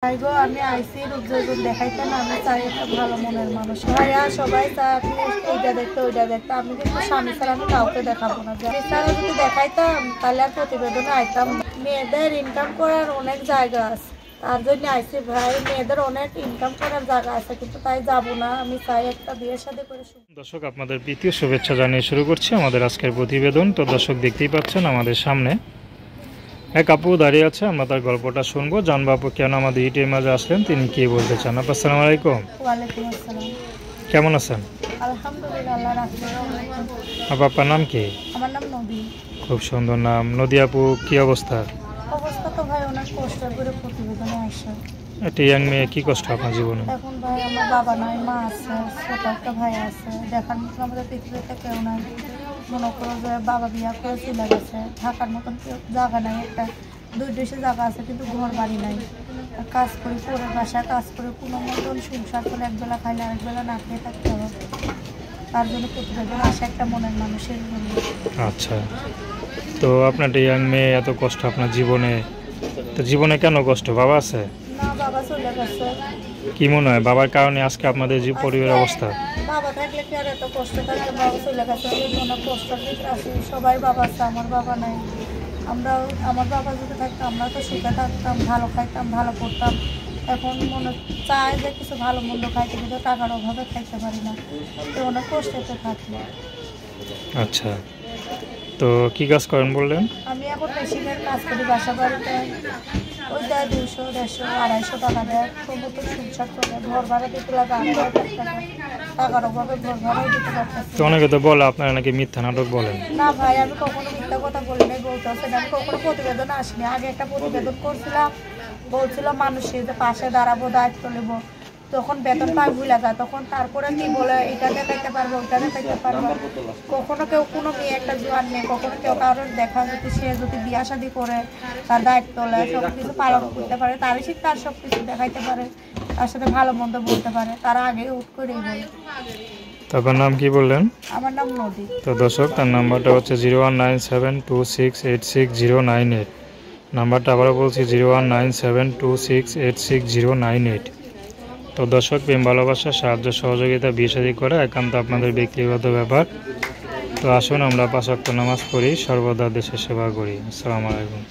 ভাই গো, আমি আইসি রূপজৈবন দেখাইতে না, আমি চাই একটা ভালো মনের মানুষ। ভাইয়া সবাই চায় আপনি এইটা দেখতে ওইটা দেখতে, আমি কিন্তু স্বামী ছাড়া আমি কাউকে দেখাবো না। আমি ছাড়া যদি দেখাইতাম তাহলে আর প্রতিবেদনে আইতাম। মেয়েদের ইনকাম করার অনেক জায়গা আছে, তার জন্য আইসি ভাই। মেয়েদের অনেক ইনকাম করার জায়গা আছে, কিন্তু তাই যাবো না। আমি চাই একটা বিয়ের সাথে করে। দর্শক, আপনাদের প্রীতীয় শুভেচ্ছা জানিয়ে শুরু করছি আমাদের আজকের প্রতিবেদন। তো দর্শক, দেখতেই পাচ্ছেন আমাদের সামনে এক আপু দাঁড়িয়ে আছে। আমরা তার গল্পটা শুনবো, জানবো আপু কেন আমাদের ইউটিউবের মাঝে আসলেন, তিনি কি বলতে চান। আপু আসসালামু আলাইকুম। ওয়ালাইকুম আসসালাম। কেমন আছেন? আলহামদুলিল্লাহ, আল্লাহ রাখছে। আপু আপনার নাম কি? আমার নাম নদী। খুব সুন্দর নাম। নদী আপু, কি অবস্থা? অবস্থা তো ভাই অনেক কষ্ট করে প্রতিবেদনে আসে। একটা ইয়াং মেয়ে, কি কষ্ট আপনার জীবনে? এখন ভাই আমার বাবা নাই, মা আছে, ছোট একটা ভাই আছে। দেখার মতন আমাদের পৃথিবীতে কেউ নাই। মনে করো যে বাবা বিয়া করে চলে গেছে, থাকার মতন কেউ জায়গা নাই। একটা দুই দেশে জায়গা আছে, কিন্তু ঘর বাড়ি নাই। কাজ করি, পরে বাসায় কাজ করে কোনো মতন সংসার করে একবেলা খাইলে আরেকবেলা না খেয়ে থাকতে হবে। তার জন্য প্রতিবেদন আসে একটা মনের মানুষের জন্য। আচ্ছা, তো আপনার একটা ইয়াং মেয়ে, এত কষ্ট আপনার জীবনে। তো জীবনে কেন কষ্ট? বাবা আছে? না, বাবা চলে গেছে। কি মনে হয় বাবার কারণে আজকে আপনাদের যে পরিবারের অবস্থা? বাবা থাকলে কি আর এত কষ্ট থাকতো? বাবা চলে গেছে, অনেক কষ্ট আছে। সবাই বাবা আছে, আমার বাবা নাই। আমার বাবা যদি থাকতো আমরা তো সুখে থাকতাম, ভালো খাইতাম, ভালো করতাম। এখন মনে চায় যে কিছু ভালো মন্দ খাইতে, কিন্তু টাকার অভাবে খাইতে পারি না। তো অনেক কষ্টতে থাকি। আচ্ছা, তো কি কাজ করেন বললেন? আমি এখন মেশিনের কাজ করি বাসা বাড়িতে। ওই দেয় 200, 150, 250 টাকা দেয়। মতো সংসার চলে। ঘর ভাড়া দিতে লাগে 8,000 টাকা। টাকার অভাবে ঘর ভাড়াও দিতে পারতেছি। তো অনেকে তো বলে আপনারা নাকি মিথ্যা নাটক বলেন। না ভাই, আমি কখনো মিথ্যা কথা বলি নাই, বলতে হচ্ছে না। আমি কখনো প্রতিবেদন আসিনি। আগে একটা প্রতিবেদন করছিলাম, বলছিলাম মানুষের যে পাশে দাঁড়াবো, দায়িত্ব নেবো। তখন বেতন পাই ভুলে যায়, তখন তারপরে কি বলে এটা দেখাইতে পারবো, ওইটা দেখাইতে পারবো। কখনো কেউ, কোনো মেয়ে একটা জোয়ান নেই, কখনো কেউ কারোর দেখা যদি সে যদি বিয়া শাদি করে, তার দায়িত্ব নেয়, সব কিছু পালন করতে পারে, তারই ঠিক তার সব কিছু দেখাইতে পারে, তার সাথে ভালো মন্দ বলতে পারে, তারা আগে উঠ করেই বলে। তারপর নাম কি বললেন? আমার নাম নদী। তো দর্শক, তার নাম্বারটা হচ্ছে 01972686098। নাম্বারটা আবারও বলছি 01972686098। তো দর্শক, প্রেম ভালোবাসা, সাহায্য সহযোগিতা, বিয়ে শাদী করা একান্ত আপনাদের ব্যক্তিগত ব্যাপার। তো আসুন আমরা 5 ওয়াক্ত নামাজ পড়ি, সর্বদা দেশের সেবা করি। আসসালামু আলাইকুম।